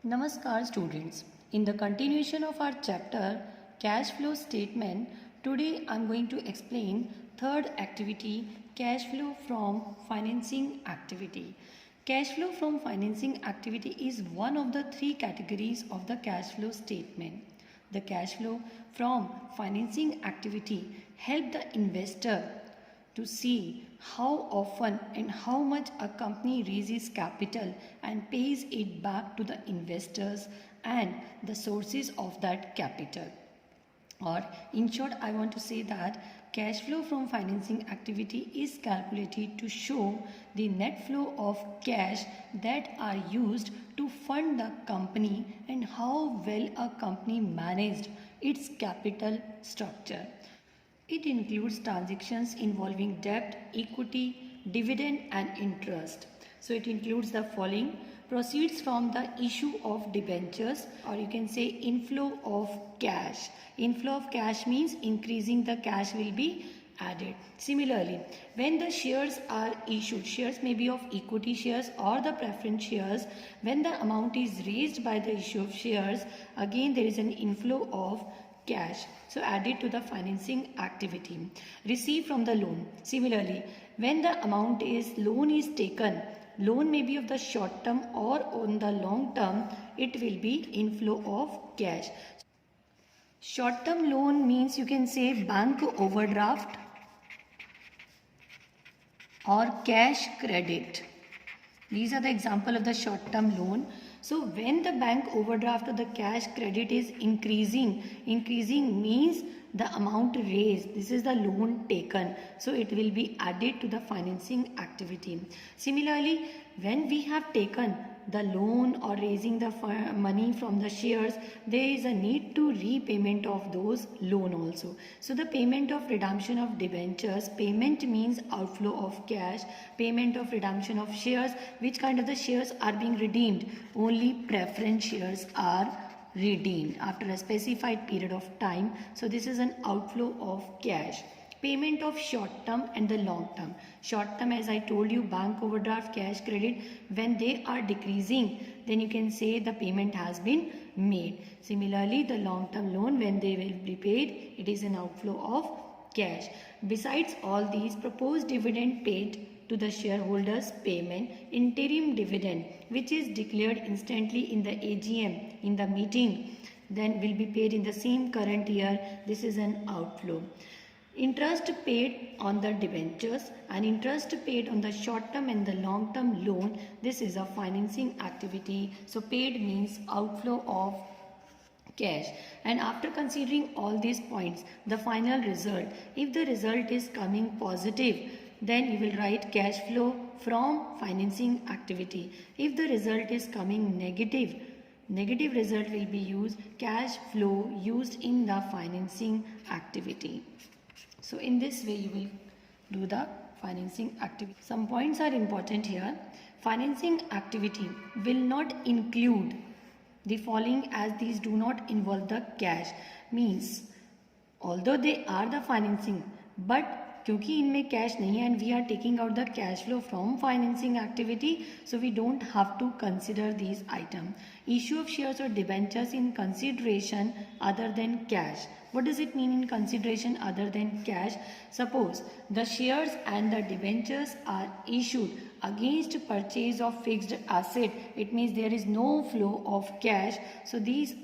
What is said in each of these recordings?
Namaskar students. In the continuation of our chapter cash flow statement, today I am going to explain third activity, cash flow from financing activity. Cash flow from financing activity is one of the three categories of the cash flow statement. The cash flow from financing activity help the investor to see how often and how much a company raises capital and pays it back to the investors and the sources of that capital. Or in short, I want to say that cash flow from financing activity is calculated to show the net flow of cash that are used to fund the company and how well a company managed its capital structure. It includes transactions involving debt, equity, dividend and interest. So it includes the following: proceeds from the issue of debentures, or you can say inflow of cash. Inflow of cash means increasing the cash will be added. Similarly, when the shares are issued, shares may be of equity shares or the preference shares, when the amount is raised by the issue of shares, again there is an inflow of cash. So added to the financing activity. Receive from the loan. Similarly, when the amount is loan is taken, loan may be of the short term or on the long term, it will be inflow of cash. Short term loan means you can say bank overdraft or cash credit. These are the example of the short term loan. So when the bank overdraft or the cash credit is increasing means the amount raised. This is the loan taken. So it will be added to the financing activity. Similarly, when we have taken the loan or raising the money from the shares, there is a need to repayment of those loan also. So the payment of redemption of debentures, payment means outflow of cash, payment of redemption of shares. Which kind of the shares are being redeemed? Only preference shares are redeemed after a specified period of time. So this is an outflow of cash. Payment of short term and the long term. Short term, as I told you, bank overdraft, cash credit, when they are decreasing, then you can say the payment has been made. Similarly, the long term loan, when they will be paid, it is an outflow of cash. Besides all these, proposed dividend paid to the shareholders, payment, interim dividend, which is declared instantly in the AGM, in the meeting, then will be paid in the same current year. This is an outflow. Interest paid on the debentures and interest paid on the short term and the long term loan. This is a financing activity. So paid means outflow of cash. And after considering all these points, the final result, if the result is coming positive, then you will write cash flow from financing activity. If the result is coming negative result will be used cash flow used in the financing activity. So in this way you will do the financing activity. Some points are important here. Financing activity will not include the following, as these do not involve the cash. Means although they are the financing, but क्योंकि इनमें cash नहीं है and we are taking out the cash flow from financing activity, so we don't have to consider these items. Issue of shares or debentures in consideration other than cash. What does it mean in consideration other than cash? Suppose the shares and the debentures are issued against purchase of fixed asset. It means there is no flow of cash. So this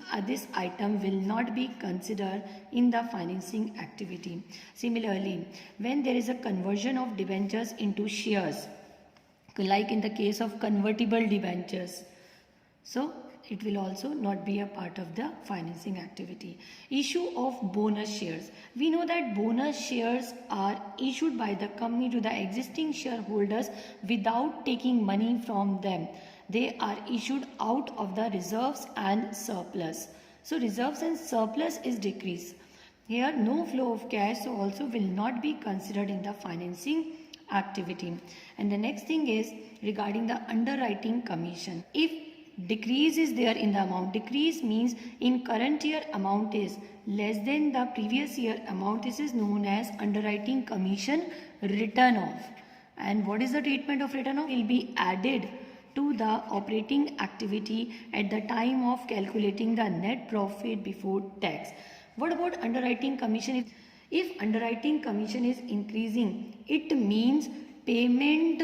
item will not be considered in the financing activity. Similarly, when there is a conversion of debentures into shares, like in the case of convertible debentures, so it will also not be a part of the financing activity. Issue of bonus shares. We know that bonus shares are issued by the company to the existing shareholders without taking money from them. They are issued out of the reserves and surplus. So reserves and surplus is decreased. Here no flow of cash, so also will not be considered in the financing activity. And the next thing is regarding the underwriting commission. If decrease is there in the amount, decrease means in current year amount is less than the previous year amount, this is known as underwriting commission written off. And what is the treatment of written off? Will be added to the operating activity at the time of calculating the net profit before tax. What about underwriting commission? If underwriting commission is increasing, it means payment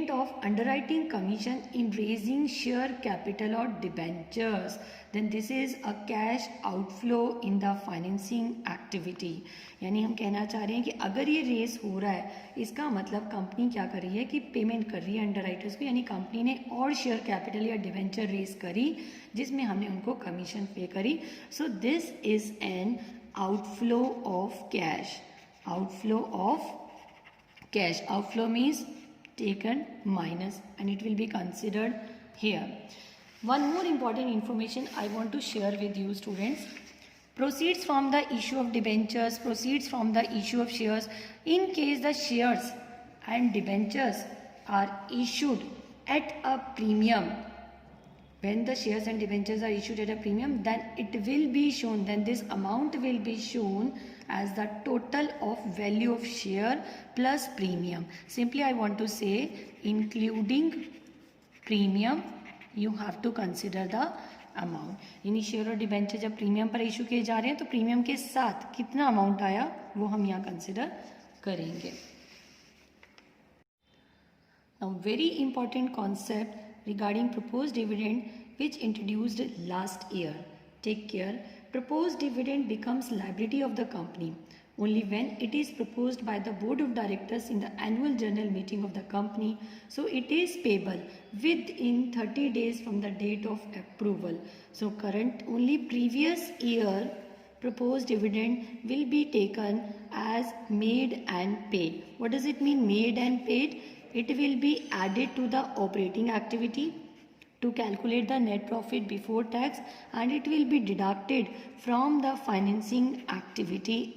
of underwriting commission in raising share capital or debentures, then this is a cash outflow in the financing activity. यानी हम कहना चाह रहे हैं कि अगर ये race हो रहा है, इसका मतलब कंपनी क्या कर रही है कि पेमेंट कर रही है अंडरराइटर्स को, यानी कंपनी ने और शेयर कैपिटल या डिवेंचर रेस करी जिसमें हमने उनको कमीशन पे करी. So this is an outflow of cash. Outflow of cash. Outflow means taken minus, and it will be considered here. One more important information I want to share with you, students. Proceeds from the issue of debentures, proceeds from the issue of shares. In case the shares and debentures are issued at a premium, when the shares and debentures are issued at a premium, then it will be shown, then this amount will be shown as the total of value of share plus premium. Simply I want to say, including premium, you have to consider the amount. यानी share और debenture जब premium पर issue किए जा रहे हैं तो premium के साथ कितना अमाउंट आया वो हम यहाँ कंसिडर करेंगे. Now very important concept regarding proposed dividend which introduced last year. Take care. Proposed dividend becomes liability of the company only when it is proposed by the board of directors in the annual general meeting of the company. So it is payable within 30 days from the date of approval. So current only previous year proposed dividend will be taken as made and paid. What does it mean, made and paid? It will be added to the operating activity to calculate the net profit before tax, and it will be deducted from the financing activity.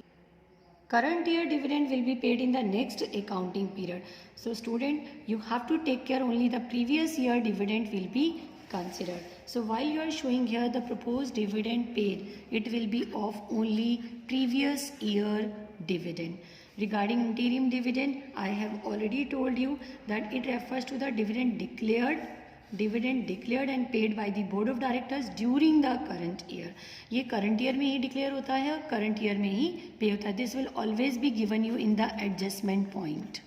Current year dividend will be paid in the next accounting period. So student, you have to take care only the previous year dividend will be considered. So while you are showing here the proposed dividend paid, it will be of only previous year dividend. Regarding interim dividend, I have already told you that it refers to the dividend declared and paid by the board of directors during the current year. ये current year में ही declare होता है और current year में ही pay होता है. This will always be given you in the adjustment point.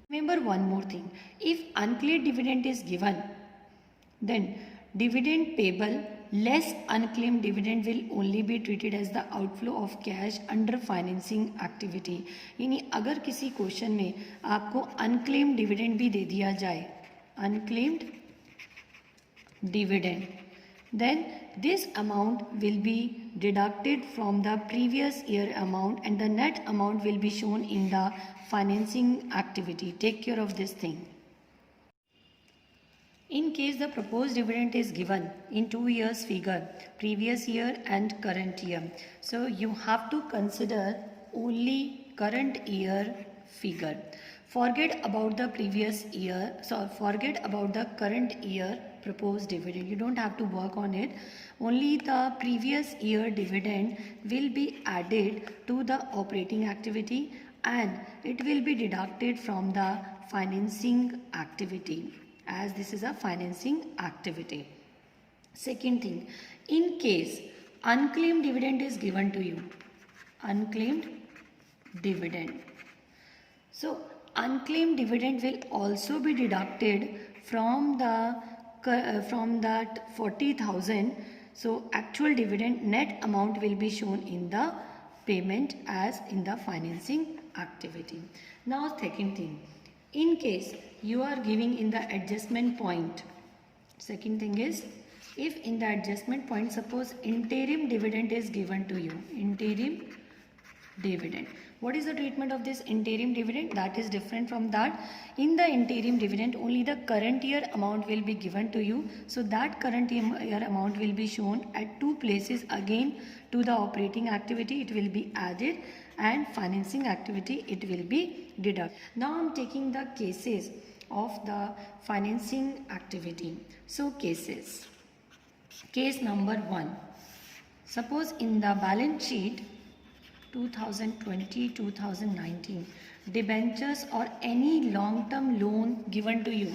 Remember one more thing. If unclaimed dividend is given, then dividend payable less unclaimed dividend will only be treated as the outflow of cash under financing activity. यानी अगर किसी question में आपको unclaimed dividend भी दे दिया जाए, unclaimed dividend, then this amount will be deducted from the previous year amount and the net amount will be shown in the financing activity. Take care of this thing. In case the proposed dividend is given in 2 years figure, previous year and current year, so you have to consider only current year figure. Forget about the previous year, so forget about the current year proposed dividend. You don't have to work on it. Only the previous year dividend will be added to the operating activity and it will be deducted from the financing activity, as this is a financing activity. Second thing, in case unclaimed dividend is given to you, unclaimed dividend. So unclaimed dividend will also be deducted from that 40,000. So actual dividend net amount will be shown in the payment as in the financing activity. Now second thing, in case you are giving in the adjustment point, second thing is, if in the adjustment point suppose interim dividend is given to you, interim dividend. What is the treatment of this interim dividend? That is different from that. In the interim dividend, only the current year amount will be given to you. So that current year amount will be shown at two places. Again, to the operating activity it will be added and financing activity it will be deducted. Now I am taking the cases of the financing activity. So cases. Case number 1. Suppose in the balance sheet 2020-2019, debentures or any long term loan given to you.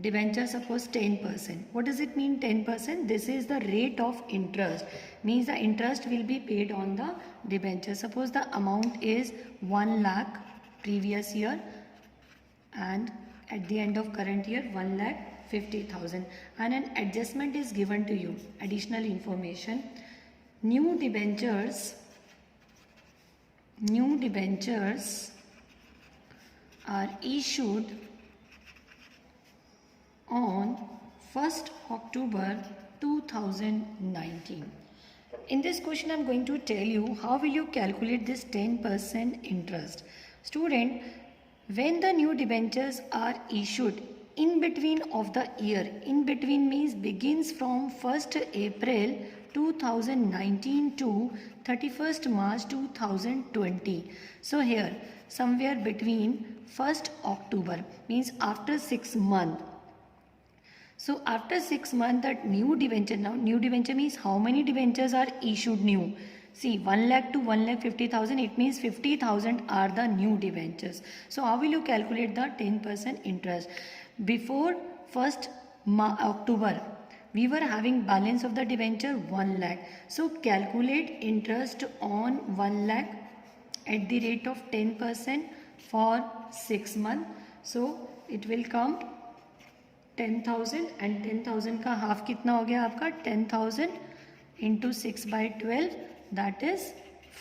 Debenture suppose 10%. What does it mean 10%? This is the rate of interest. Means the interest will be paid on the debenture. Suppose the amount is 1 lakh previous year and at the end of current year 1,50,000 and an adjustment is given to you. Additional information. New debentures are issued on 1st October 2019. In this question I am going to tell you how will you calculate this 10% interest. Student, when the new debentures are issued in between of the year, in between means begins from 1st April 2019 to 31st March 2020. So here somewhere between 1st October means after 6 months. So after 6 months that new debenture, now new debenture means how many debentures are issued new. See 1 lakh to 1,50,000, it means 50,000 are the new debentures. So how will you calculate the 10% interest? Before 1st October we were having balance of the debenture 1 lakh. So calculate interest on 1 lakh at the rate of 10% for 6 months. So it will come 10,000 and 10,000 का half कितना हो गया आपका 10,000 into 6/12 that is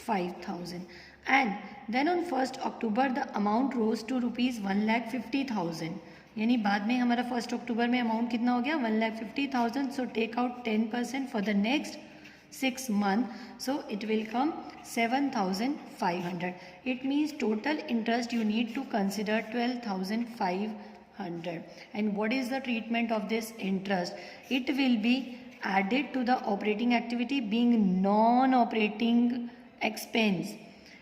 5,000 and then on 1st October the amount rose to rupees 1,50,000 यानी बाद में हमारा 1st October में अमाउंट कितना हो गया 1,50,000. So take out 10% for the next 6 months. So it will come 7,500. It means total interest you need to consider 12,500. And what is the treatment of this interest? It will be added to the operating activity being non-operating expense.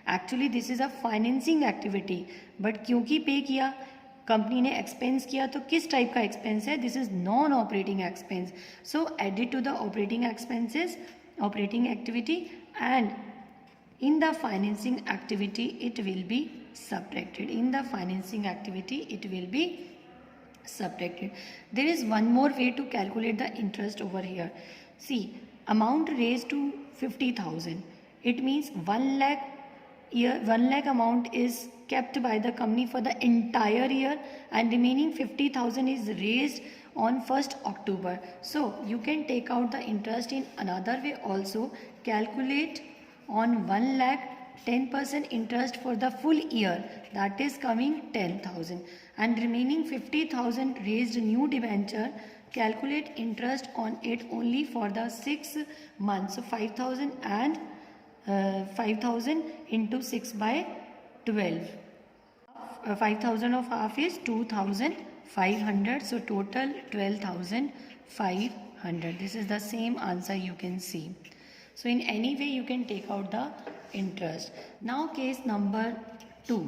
Actually this is a financing activity, but क्योंकि पे किया company ने expense किया तो किस type का expense है? This is non operating expense. So added to the operating expenses operating activity and in the financing activity it will be subtracted. In the financing activity it will be subtracted. There is one more way to calculate the interest over here. See, amount raised to 50,000. It means 1 lakh year 1 lakh amount is kept by the company for the entire year and remaining 50,000 is raised on 1st October. So you can take out the interest in another way also. Calculate on 1 lakh 10% interest for the full year, that is coming 10,000 and remaining 50,000 raised new debenture. Calculate interest on it only for the 6 months. So 5,000 and 5,000 into 6/12. 5,000 of half is 2,500. So total 12,500. This is the same answer you can see. So in any way you can take out the interest. Now case number 2.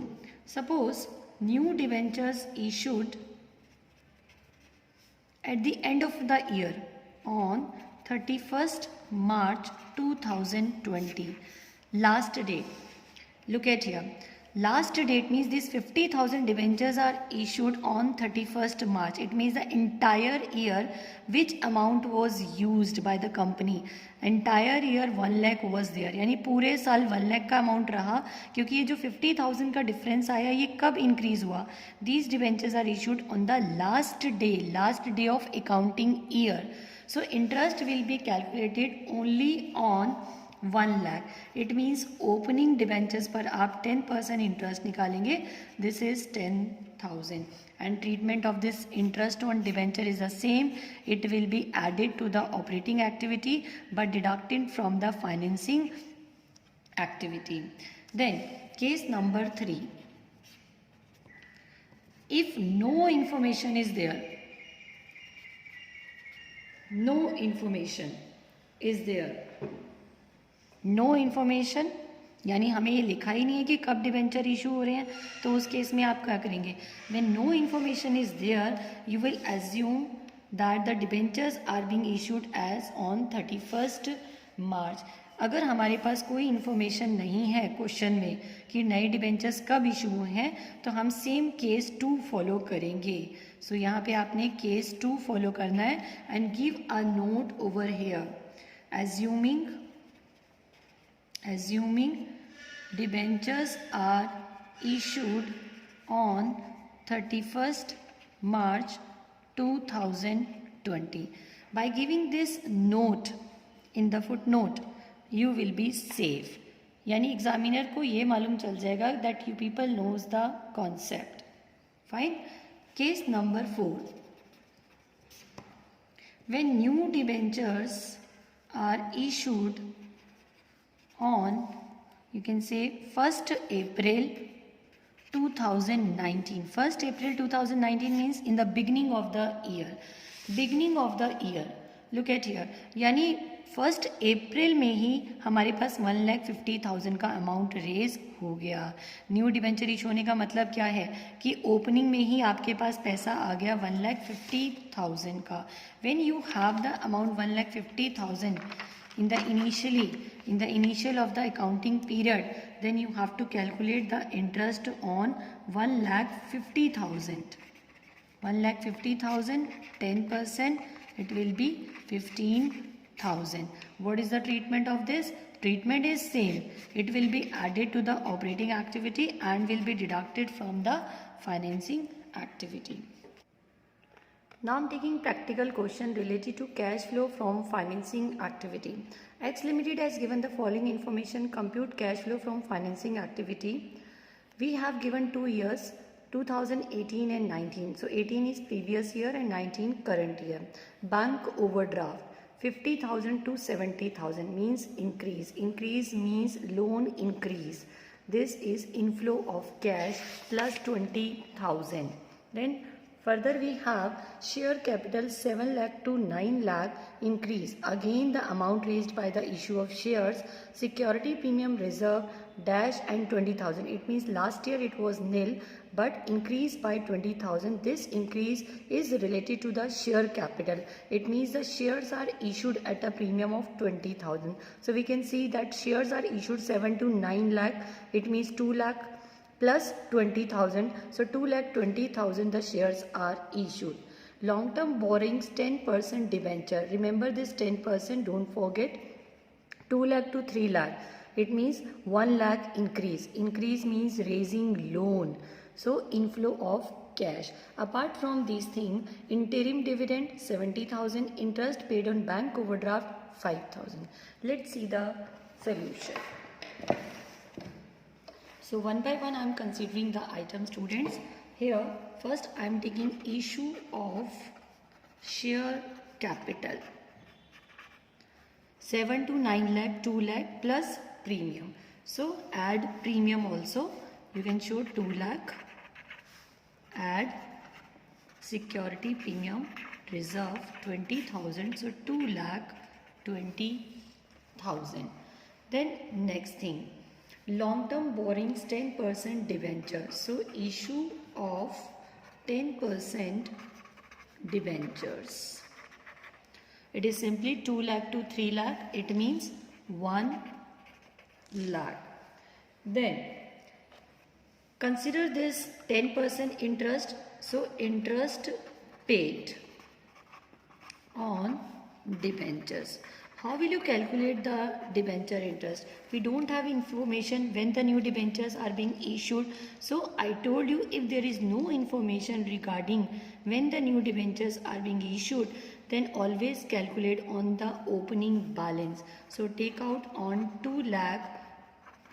Suppose new debentures issued at the end of the year on 31st March 2020. Last date. Look at here. Last date means these 50,000 debentures are issued on 31st March. It means the entire year which amount was used by the company. Entire year 1 lakh was there. यानी पूरे साल 1 lakh का amount रहा क्योंकि ये जो 50,000 का difference आया ये कब इंक्रीज हुआ? These debentures are issued on the last day of accounting year. So interest will be calculated only on 1 lakh. It means opening debentures पर आप 10% interest निकालेंगे. This is 10,000 and treatment of this interest on debenture is the same. It will be added to the operating activity but deducted from the financing activity. Then case number 3. If no information is there, no information यानी हमें ये लिखा ही नहीं है कि कब debenture issue हो रहे हैं, तो उस केस में आप क्या करेंगे? When no information is there you will assume that the debentures are being issued as on 31st March. अगर हमारे पास कोई इन्फॉर्मेशन नहीं है क्वेश्चन में कि नए डिबेंचर्स कब इशू हुए हैं, तो हम सेम केस 2 फॉलो करेंगे. सो यहाँ पे आपने केस 2 फॉलो करना है and give a note over here. Assuming debentures are issued on 31st March 2020. By giving this note in the footnote, you will be safe. यानी एग्जामिनर को ये मालूम चल जाएगा that you people knows the concept. Fine. Case number 4. When new debentures are issued on, you can say 1st April 2019. 1st April 2019 means in the beginning of the year. Beginning of the year. Look at here. यानी 1st April में ही हमारे पास 1,50,000 का amount raise हो गया. New debenture issue होने का मतलब क्या है कि ओपनिंग में ही आपके पास पैसा आ गया 1,50,000 का. When you have the amount 1,50,000 in the initial of the accounting period, then you have to calculate the interest on 1,50,000. 1,50,000, 10%, it will be 15,000. What is the treatment of this? Treatment is same. It will be added to the operating activity and will be deducted from the financing activity. Now I am taking practical question related to cash flow from financing activity. X Limited has given the following information. Compute cash flow from financing activity. We have given 2 years, 2018 and 19. So 18 is previous year and 19 current year. Bank overdraft 50,000 to 70,000 means increase. Increase means loan increase. This is inflow of cash plus 20,000. Then further we have share capital 7 lakh to 9 lakh increase. Again the amount raised by the issue of shares. Security premium reserve dash and 20,000. It means last year it was nil but increased by 20,000. This increase is related to the share capital. It means the shares are issued at a premium of 20,000. So we can see that shares are issued 7 to 9 lakh. It means 2 lakh plus 20,000. So 2,20,000 the shares are issued. Long term borrowings 10% debenture. Remember this 10%, don't forget. 2 lakh to 3 lakh. It means 1 lakh increase. Increase means raising loan. So inflow of cash. Apart from these things, interim dividend 70,000, interest paid on bank overdraft 5,000. Let's see the solution. So one by one I am considering the item, students. Here first I am taking issue of share capital 7 to 9 lakh, 2 lakh plus premium. So add premium also. You can show 2 lakh. Add security premium reserve 20,000. So 2 lakh 20,000. Then next thing. Long term borrowings 10% debenture. So issue of 10% debentures. It is simply 2 lakh to 3 lakh. It means 1 lakh. Then consider this 10% interest. So interest paid on debentures. How will you calculate the debenture interest? We don't have information when the new debentures are being issued. So I told you, if there is no information regarding when the new debentures are being issued, then always calculate on the opening balance. So take out on 2 lakh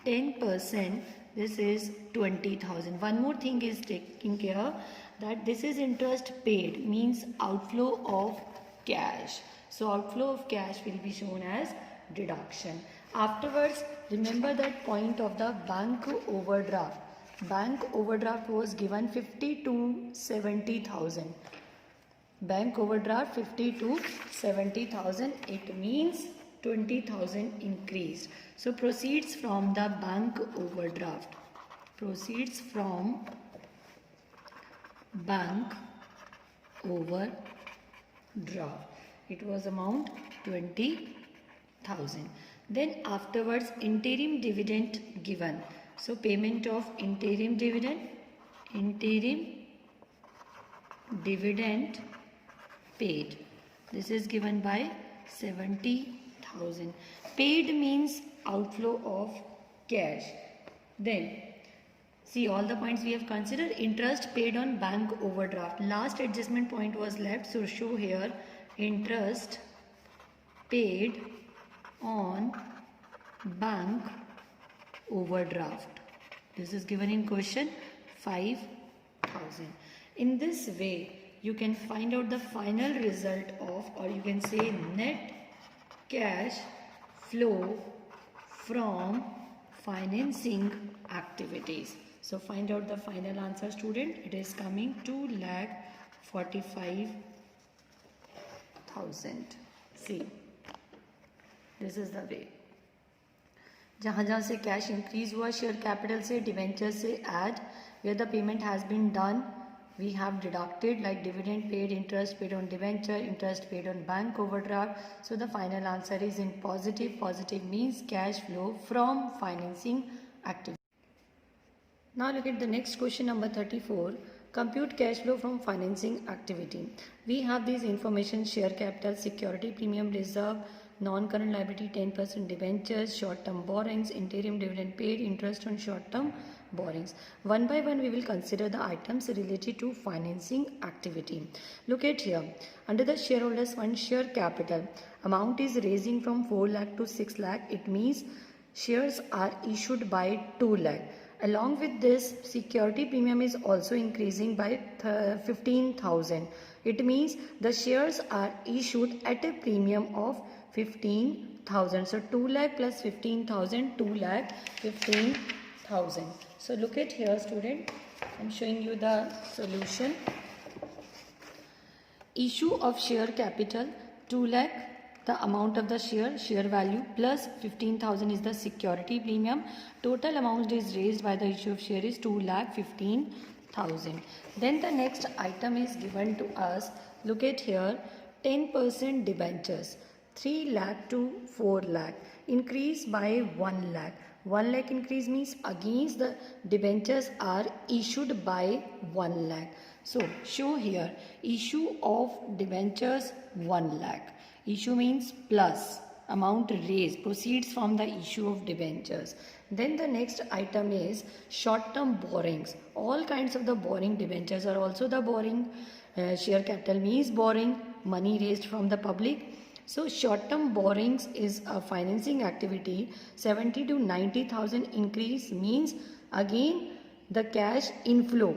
10%. This is 20,000. One more thing is taking care that this is interest paid, means outflow of cash. So outflow of cash will be shown as deduction. Afterwards, remember that point of the bank overdraft. Bank overdraft was given 50 to 70,000. Bank overdraft 50 to 70,000. It means 20,000 increased. So proceeds from the bank overdraft. Proceeds from bank overdraft. It was amount 20,000. Then afterwards interim dividend given. So payment of interim dividend paid. This is given by 70,000. Paid means outflow of cash. Then see all the points we have considered. Interest paid on bank overdraft. Last adjustment point was left. So show here interest paid on bank overdraft. This is given in question 5,000. In this way you can find out the final result of, or you can say, net cash flow from financing activities. So find out the final answer, student. It is coming 2,45,000. See, this is the way. जहाँ जहाँ से cash increase हुआ share capital से, debenture से add, where the payment has been done, we have deducted like dividend paid, interest paid on debenture, interest paid on bank overdraft. So the final answer is in positive. Positive means cash flow from financing activity. Now look at the next question, number 34. Compute cash flow from financing activity. We have these information: share capital, security premium reserve, non-current liability 10%, debentures, short-term borrowings, interim dividend paid, interest on short-term borrowings. One by one we will consider the items related to financing activity. Look at here. Under the shareholders fund share capital, amount is raising from 4 lakh to 6 lakh. It means shares are issued by 2 lakh. Along with this, security premium is also increasing by 15,000. It means the shares are issued at a premium of 15,000. So 2 lakh plus 15,000, 2 lakh 15,000. So look at here, student. I am showing you the solution. Issue of share capital 2 lakh, the amount of the share value, plus 15,000 is the security premium. Total amount is raised by the issue of share is 2 lakh 15,000. Then the next item is given to us. Look at here, 10% debentures, 3 lakh to 4 lakh, increase by 1 lakh. 1 lakh increase means against the debentures are issued by 1 lakh. So show here issue of debentures 1 lakh. Issue means plus amount raised, proceeds from the issue of debentures. Then the next item is short-term borrowings. All kinds of the borrowing, debentures are also the borrowing. Share capital means borrowing money raised from the public. So short-term borrowings is a financing activity. 70 to 90,000 increase means again the cash inflow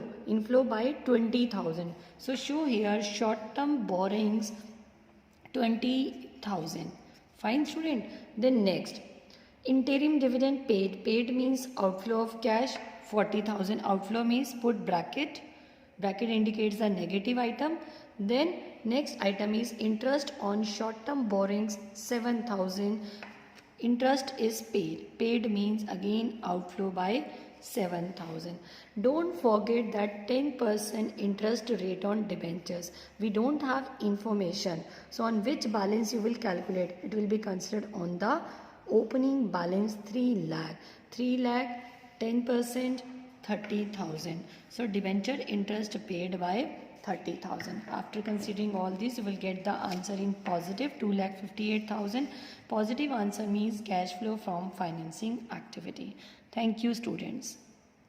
by 20,000. So show here short-term borrowings 20,000. Fine, student. Then next, interim dividend paid. Paid means outflow of cash 40,000. Outflow means put bracket. Bracket indicates the negative item. Then next item is interest on short-term borrowings 7,000. Interest is paid. Paid means again outflow by 7,000. Don't forget that 10% interest rate on debentures. We don't have information. So on which balance you will calculate? It will be considered on the opening balance 3 lakh. 3 lakh, 10%, 30,000. So debenture interest paid by 30,000. After considering all this, you will get the answer in positive 2,58,000. Positive answer means cash flow from financing activity. Thank you, students.